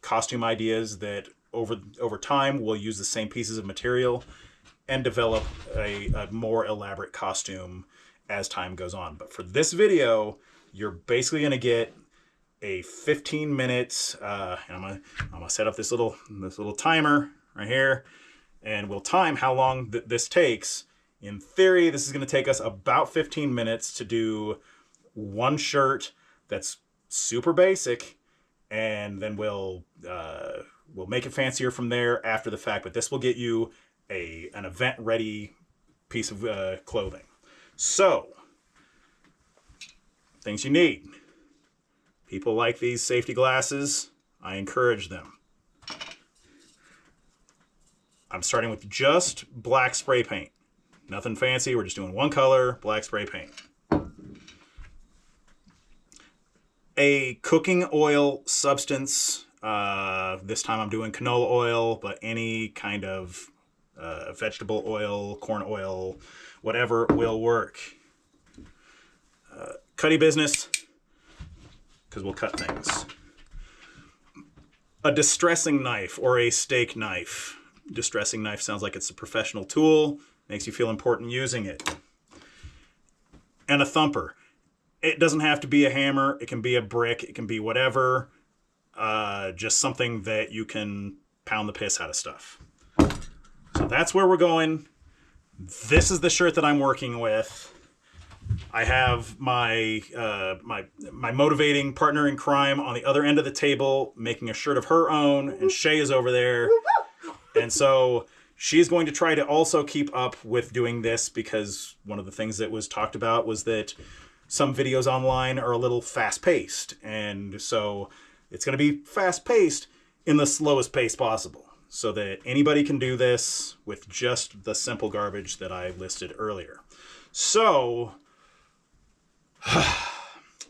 costume ideas that over time we'll use the same pieces of material and develop a more elaborate costume as time goes on. But for this video, you're basically going to get a 15 minutes. I'm gonna set up this little timer right here, and we'll time how long this takes. In theory, this is going to take us about 15 minutes to do one shirt that's super basic, and then we'll make it fancier from there after the fact. But this will get you an event ready piece of clothing. So, things you need. People like these safety glasses. I encourage them. I'm starting with just black spray paint. Nothing fancy. We're just doing one color, black spray paint. A cooking oil substance. This time I'm doing canola oil, but any kind of vegetable oil, corn oil, whatever will work. Cutty business, because we'll cut things. A distressing knife or a steak knife. Distressing knife sounds like it's a professional tool. Makes you feel important using it. And a thumper. It doesn't have to be a hammer. It can be a brick. It can be whatever. Just something that you can pound the piss out of stuff. So that's where we're going. This is the shirt that I'm working with. I have my my motivating partner in crime on the other end of the table making a shirt of her own, and Shay is over there. And so she's going to try to also keep up with doing this, because one of the things that was talked about was that some videos online are a little fast-paced. And so it's going to be fast-paced in the slowest pace possible, so that anybody can do this with just the simple garbage that I listed earlier. So,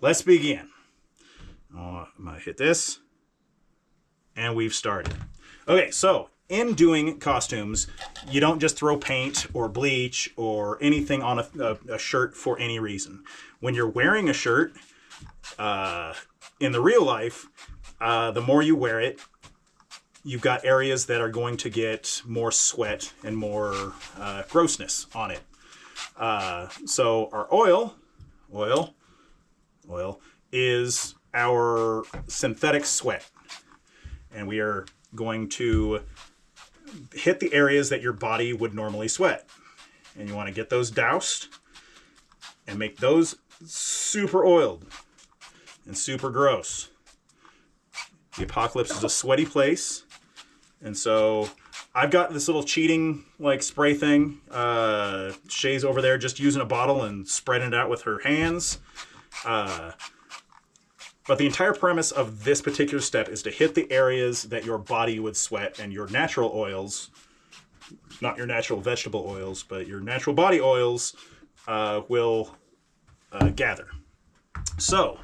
let's begin. I'm going to hit this, and we've started. Okay, so in doing costumes, you don't just throw paint or bleach or anything on a shirt for any reason. When you're wearing a shirt, in the real life, the more you wear it, you've got areas that are going to get more sweat and more grossness on it. So our oil is our synthetic sweat. And we are going to hit the areas that your body would normally sweat. And you want to get those doused and make those super oiled and super gross. The apocalypse is a sweaty place. And so I've got this little cheating like spray thing. Shay's over there just using a bottle and spreading it out with her hands. But the entire premise of this particular step is to hit the areas that your body would sweat, and your natural oils, not your natural vegetable oils, but your natural body oils will gather. So,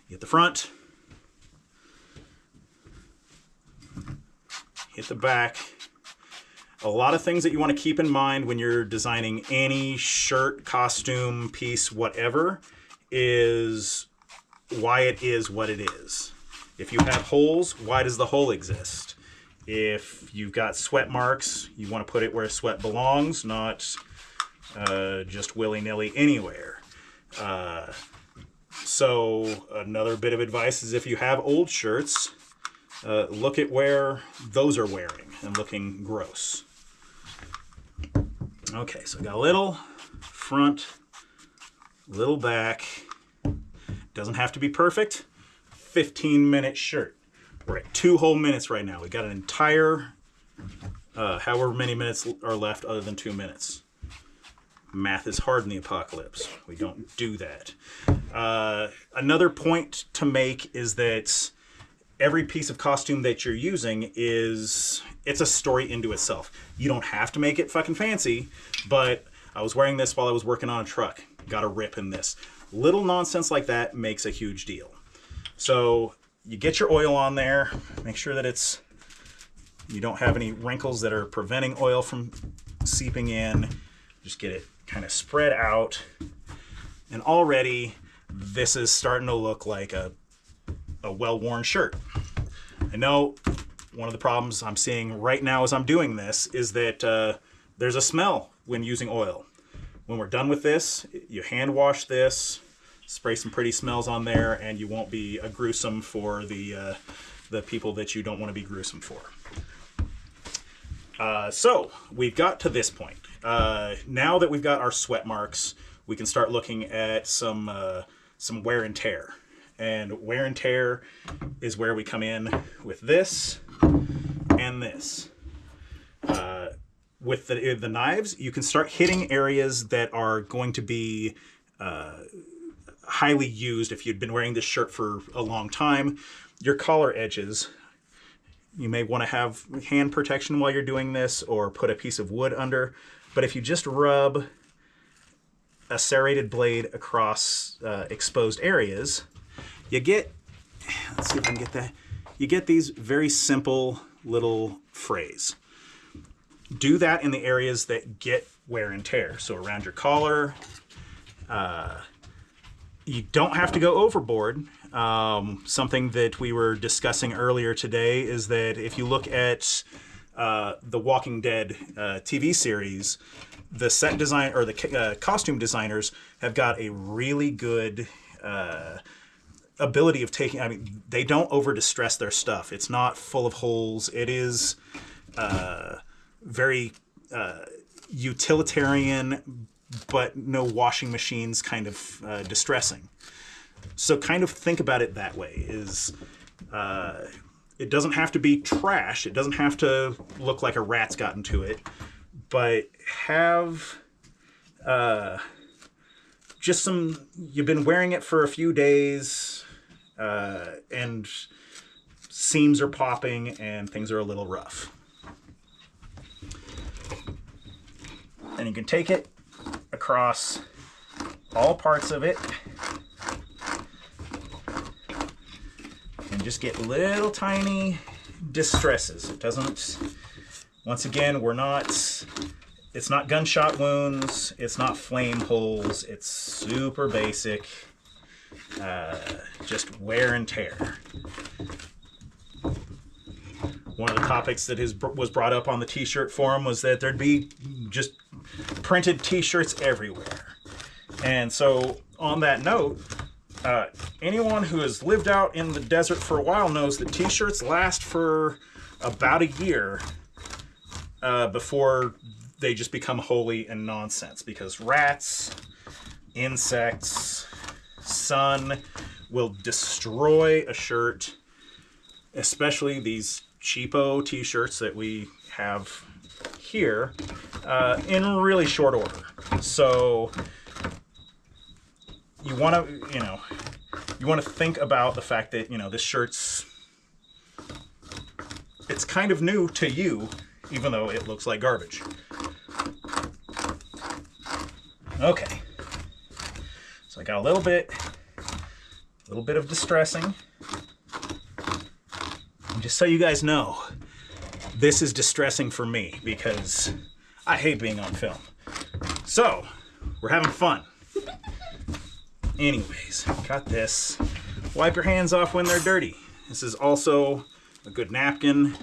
hit the front, hit the back. A lot of things that you want to keep in mind when you're designing any shirt, costume, piece, whatever, is why it is what it is. If you have holes, why does the hole exist? If you've got sweat marks, you want to put it where sweat belongs, not just willy-nilly anywhere. So another bit of advice is if you have old shirts, look at where those are wearing and looking gross. Okay, so I got a little front, little back. Doesn't have to be perfect. 15-minute shirt. We're at 2 whole minutes right now. We got an entire, however many minutes are left other than 2 minutes. Math is hard in the apocalypse. We don't do that. Another point to make is that every piece of costume that you're using it's a story into itself. You don't have to make it fucking fancy, but I was wearing this while I was working on a truck. Got a rip in this. Little nonsense like that makes a huge deal. So you get your oil on there. Make sure that you don't have any wrinkles that are preventing oil from seeping in. Just get it kind of spread out. And already this is starting to look like a well-worn shirt. I know one of the problems I'm seeing right now as I'm doing this is that there's a smell when using oil. When we're done with this, you hand wash this, spray some pretty smells on there, and you won't be a gruesome for the people that you don't want to be gruesome for. So we've got to this point. Now that we've got our sweat marks, we can start looking at some wear and tear. And wear and tear is where we come in with this and this. With the knives, you can start hitting areas that are going to be highly used if you'd been wearing this shirt for a long time. Your collar edges, you may want to have hand protection while you're doing this or put a piece of wood under. But if you just rub a serrated blade across exposed areas, you get, let's see if I can get that, you get these very simple little frays. Do that in the areas that get wear and tear. So around your collar, you don't have to go overboard. Something that we were discussing earlier today is that if you look at the Walking Dead TV series, the set design or the costume designers have got a really good ability of taking. I mean, they don't over distress their stuff. It's not full of holes. It is very utilitarian, but no washing machines kind of distressing. So kind of think about it that way. It doesn't have to be trash. It doesn't have to look like a rat's gotten to it, but have just some, you've been wearing it for a few days and seams are popping and things are a little rough. And you can take it across all parts of it and just get little tiny distresses. It doesn't, once again, it's not gunshot wounds, it's not flame holes, it's super basic, just wear and tear. One of the topics that was brought up on the t-shirt forum was that there'd be just printed t-shirts everywhere. And so on that note, anyone who has lived out in the desert for a while knows that t-shirts last for about a year before they just become holy and nonsense, because rats, insects, sun will destroy a shirt, especially these cheapo t-shirts that we have here, in really short order. So you want to think about the fact that, this shirt's, it's kind of new to you, even though it looks like garbage. Okay. So I got a little bit of distressing. And just so you guys know, this is distressing for me because I hate being on film. So, we're having fun. Anyways, got this. Wipe your hands off when they're dirty. This is also a good napkin.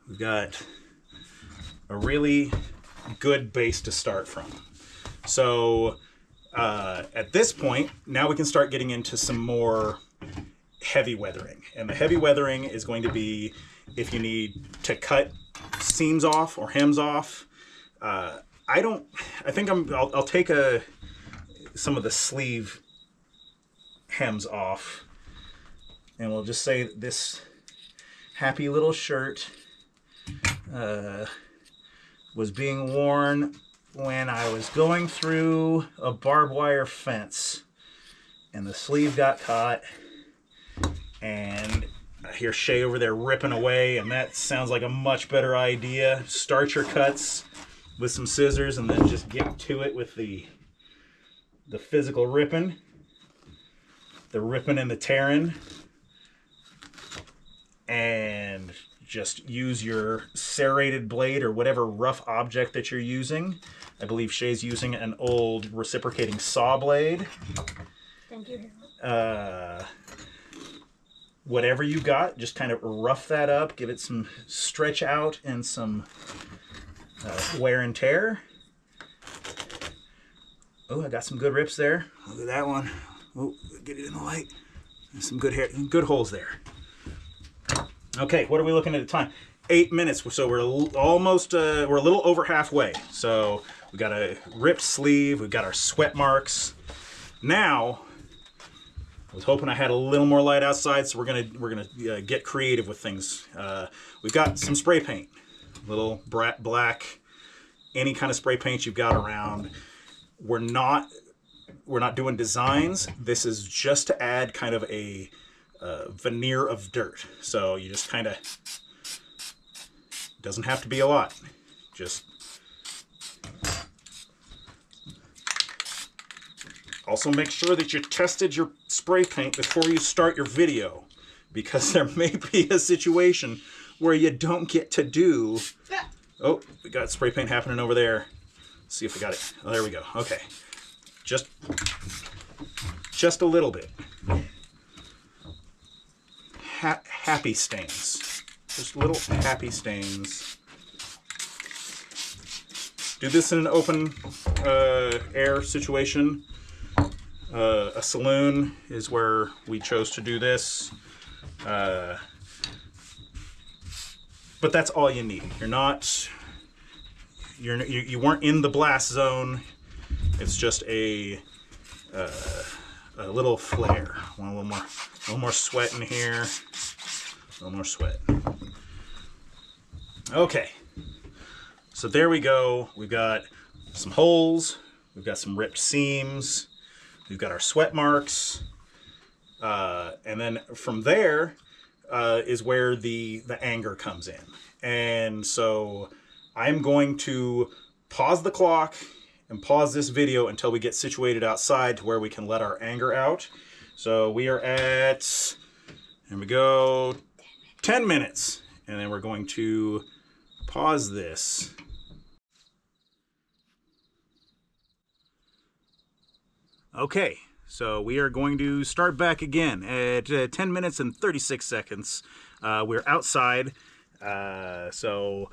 We've got a really good base to start from. So, at this point, now we can start getting into some more heavy weathering. And the heavy weathering is going to be if you need to cut seams off or hems off. I'll take some of the sleeve hems off, and we'll just say that this happy little shirt was being worn when I was going through a barbed wire fence, and the sleeve got caught, and I hear Shay over there ripping away, and that sounds like a much better idea. Start your cuts with some scissors and then just get to it with the physical ripping. The ripping and the tearing. And just use your serrated blade or whatever rough object that you're using. I believe Shay's using an old reciprocating saw blade. Thank you. whatever you got, just kind of rough that up, give it some stretch out and some wear and tear. Oh, I got some good rips there. Look at that one. Oh, get it in the light. There's some good hair, good holes there. Okay, what are we looking at the time? 8 minutes. So we're almost, we're a little over halfway. So we got a ripped sleeve. We've got our sweat marks. Now, I was hoping I had a little more light outside, so we're gonna get creative with things. We've got some spray paint, little black, any kind of spray paint you've got around. We're not doing designs. This is just to add kind of a veneer of dirt. So you just kind of, doesn't have to be a lot. Just also make sure that you tested your spray paint before you start your video, because there may be a situation where you don't get to do. Oh, we got spray paint happening over there. Let's see if we got it. Oh, there we go. Okay. Just a little bit. Happy stains. Just little happy stains. Do this in an open air situation. A saloon is where we chose to do this. But that's all you need. You weren't in the blast zone. It's just a little flare. Want a little more sweat in here. A little more sweat. Okay. So there we go. We've got some holes. We've got some ripped seams. We've got our sweat marks. And then from there is where the anger comes in. And so I'm going to pause the clock and pause this video until we get situated outside to where we can let our anger out. So we are at, here we go, 10 minutes. And then we're going to pause this. Okay, so we are going to start back again at 10 minutes and 36 seconds. We're outside, so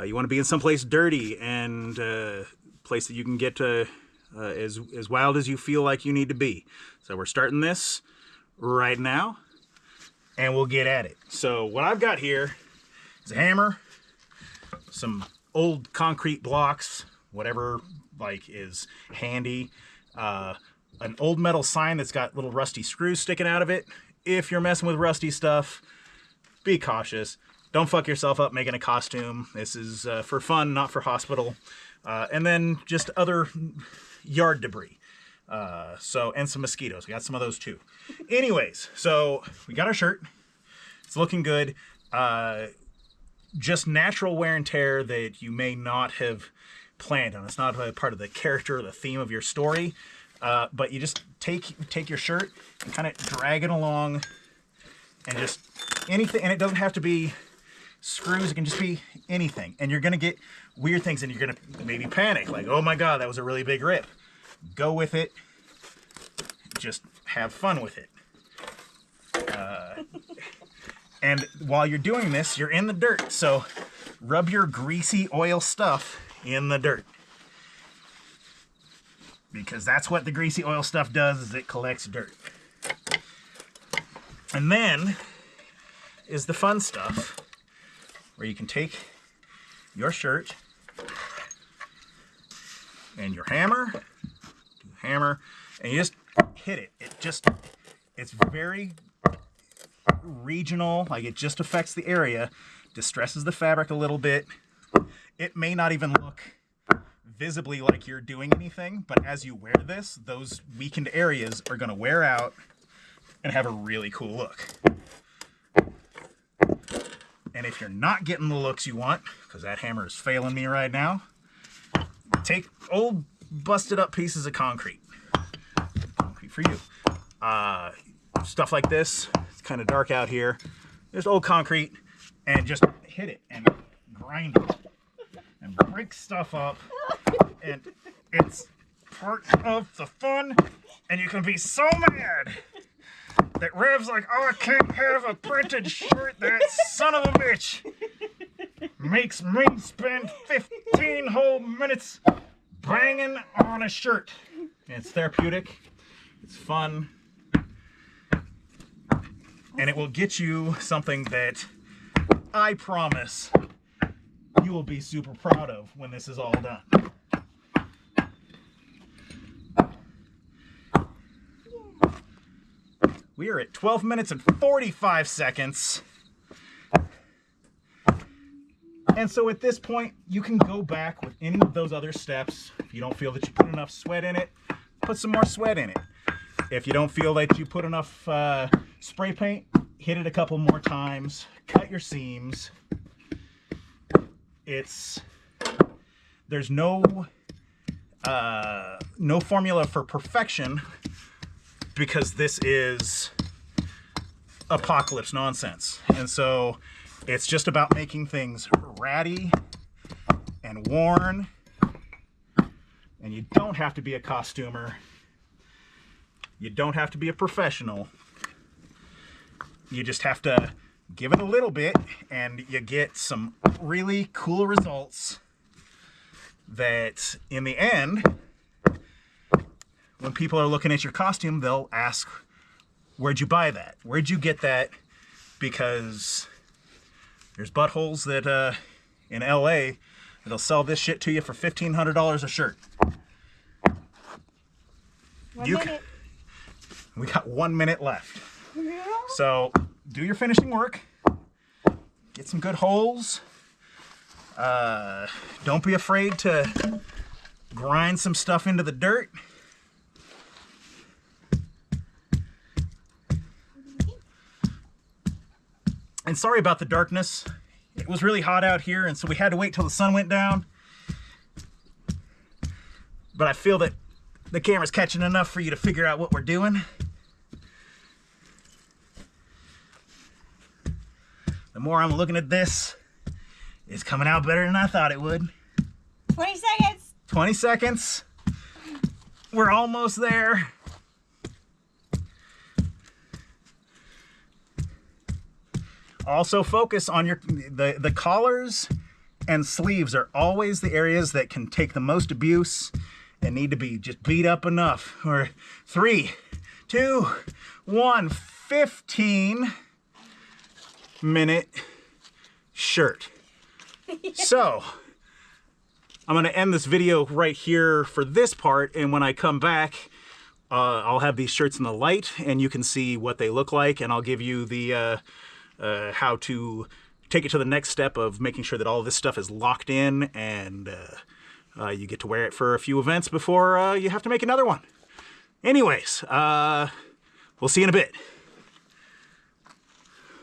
you want to be in someplace dirty and place that you can get to as wild as you feel like you need to be. So we're starting this right now, and we'll get at it. So what I've got here is a hammer, some old concrete blocks, whatever like is handy, an old metal sign that's got little rusty screws sticking out of it. If you're messing with rusty stuff, be cautious. Don't fuck yourself up making a costume. This is for fun, not for hospital. And then just other yard debris. And some mosquitoes. We got some of those too. Anyways, so we got our shirt. It's looking good. Just natural wear and tear that you may not have planned on. It's not a part of the character or the theme of your story. But you just take your shirt and kind of drag it along, and just anything. And it doesn't have to be screws. It can just be anything. And you're gonna get weird things, and you're gonna maybe panic, like, "Oh my God, that was a really big rip." Go with it. Just have fun with it. And while you're doing this, you're in the dirt. So rub your greasy oil stuff in the dirt. Because that's what the greasy oil stuff does, is it collects dirt. And then is the fun stuff, where you can take your shirt and your hammer, and you just hit it. It's very regional, like it just affects the area, distresses the fabric a little bit. It may not even look visibly like you're doing anything, but as you wear this, those weakened areas are going to wear out and have a really cool look. And if you're not getting the looks you want, because that hammer is failing me right now, take old busted up pieces of concrete for you. Stuff like this. It's kind of dark out here. There's old concrete, and just hit it and grind it and break stuff up. And it's part of the fun, and you can be so mad that revs like, oh, I can't have a printed shirt. That son of a bitch makes me spend 15 whole minutes banging on a shirt. And it's therapeutic. It's fun. And it will get you something that I promise you will be super proud of when this is all done. We are at 12 minutes and 45 seconds. And so at this point, you can go back with any of those other steps. If you don't feel that you put enough sweat in it, put some more sweat in it. If you don't feel that you put enough spray paint, hit it a couple more times, cut your seams. There's no formula for perfection, because this is apocalypse nonsense. And so it's just about making things ratty and worn. And you don't have to be a costumer. You don't have to be a professional. You just have to give it a little bit and you get some really cool results that in the end, when people are looking at your costume, they'll ask, where'd you buy that? Where'd you get that? Because there's buttholes that in LA that'll sell this shit to you for $1,500 a shirt. We got 1 minute left. So do your finishing work. Get some good holes. Don't be afraid to grind some stuff into the dirt. And sorry about the darkness. It was really hot out here, and so we had to wait till the sun went down. But I feel that the camera's catching enough for you to figure out what we're doing. The more I'm looking at this, it's coming out better than I thought it would. 20 seconds. 20 seconds. We're almost there. Also focus on the collars and sleeves are always the areas that can take the most abuse and need to be just beat up enough. Or 3, 2, 1, 15-minute shirt. So I'm going to end this video right here for this part, and when I come back, I'll have these shirts in the light and you can see what they look like, and I'll give you the how to take it to the next step of making sure that all of this stuff is locked in and you get to wear it for a few events before you have to make another one. Anyways, we'll see you in a bit.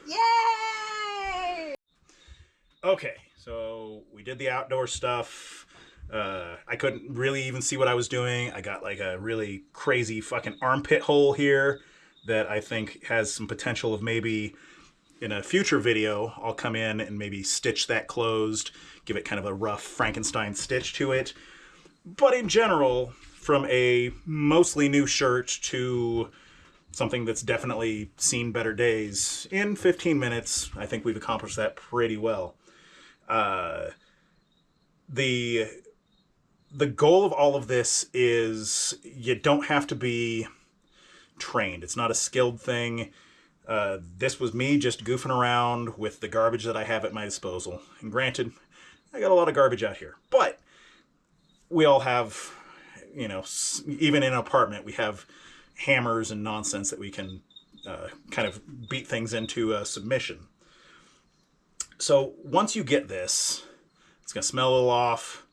Yay! Okay, so we did the outdoor stuff. I couldn't really even see what I was doing. I got like a really crazy fucking armpit hole here that I think has some potential of maybe in a future video, I'll come in and maybe stitch that closed, give it kind of a rough Frankenstein stitch to it. But in general, from a mostly new shirt to something that's definitely seen better days, in 15 minutes, I think we've accomplished that pretty well. The goal of all of this is you don't have to be trained. It's not a skilled thing. This was me just goofing around with the garbage that I have at my disposal. And granted, I got a lot of garbage out here. But we all have, you know, even in an apartment, we have hammers and nonsense that we can kind of beat things into submission. So once you get this, it's going to smell a little off.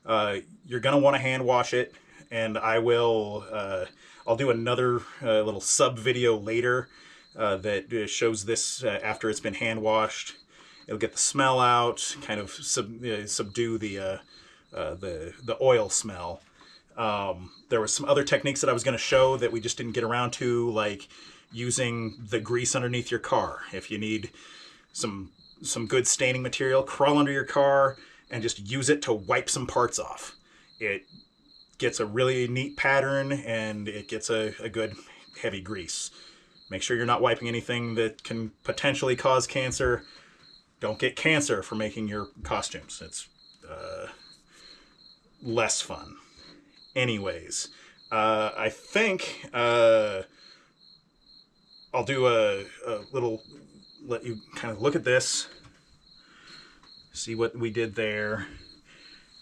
You're going to want to hand wash it. And I'll do another little sub video later that shows this after it's been hand washed. It'll get the smell out, kind of subdue the oil smell. There were some other techniques that I was going to show that we just didn't get around to, like using the grease underneath your car. If you need some good staining material, crawl under your car and just use it to wipe some parts off. It gets a really neat pattern and it gets a good heavy grease. Make sure you're not wiping anything that can potentially cause cancer. Don't get cancer for making your costumes. It's less fun. Anyways, I think I'll do a little, let you kind of look at this, see what we did there,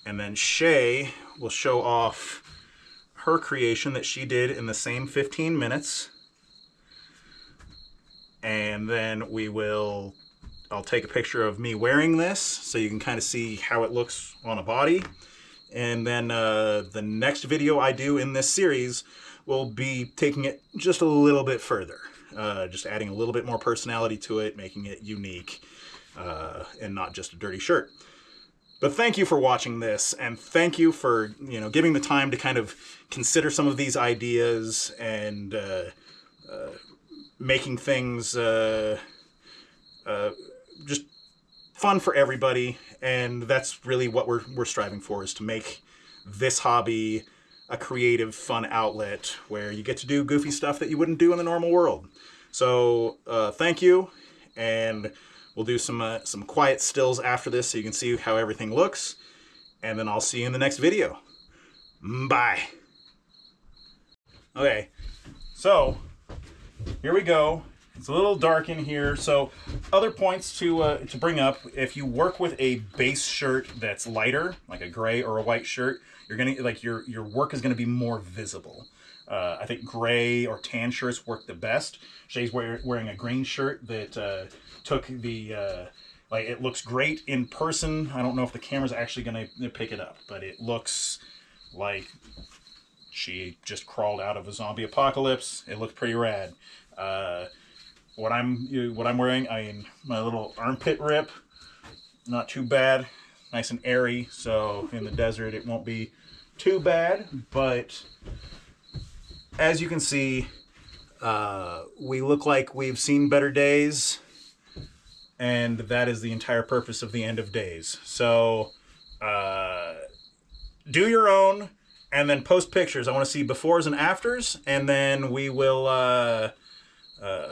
and then Shay will show off her creation that she did in the same 15 minutes. And then I'll take a picture of me wearing this so you can kind of see how it looks on a body. And then the next video I do in this series will be taking it just a little bit further. Just adding a little bit more personality to it, making it unique, and not just a dirty shirt. But thank you for watching this, and thank you for, giving the time to kind of consider some of these ideas and making things just fun for everybody. And that's really what we're striving for, is to make this hobby a creative, fun outlet where you get to do goofy stuff that you wouldn't do in the normal world. So thank you, and we'll do some quiet stills after this so you can see how everything looks, and then I'll see you in the next video. Bye. Okay, so here we go. It's a little dark in here. So other points to bring up: if you work with a base shirt that's lighter, like a gray or a white shirt, you're gonna your work is gonna be more visible. I think gray or tan shirts work the best. Shay's wearing a green shirt that took the it looks great in person. I don't know if the camera's actually gonna pick it up, but it looks like she just crawled out of a zombie apocalypse. It looks pretty rad. What I'm wearing, my little armpit rip, not too bad, nice and airy. So in the desert, it won't be too bad. But as you can see, we look like we've seen better days, and that is the entire purpose of the end of days. So do your own, and then post pictures. I want to see befores and afters, and then we will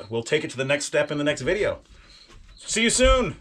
we'll take it to the next step in the next video. See you soon.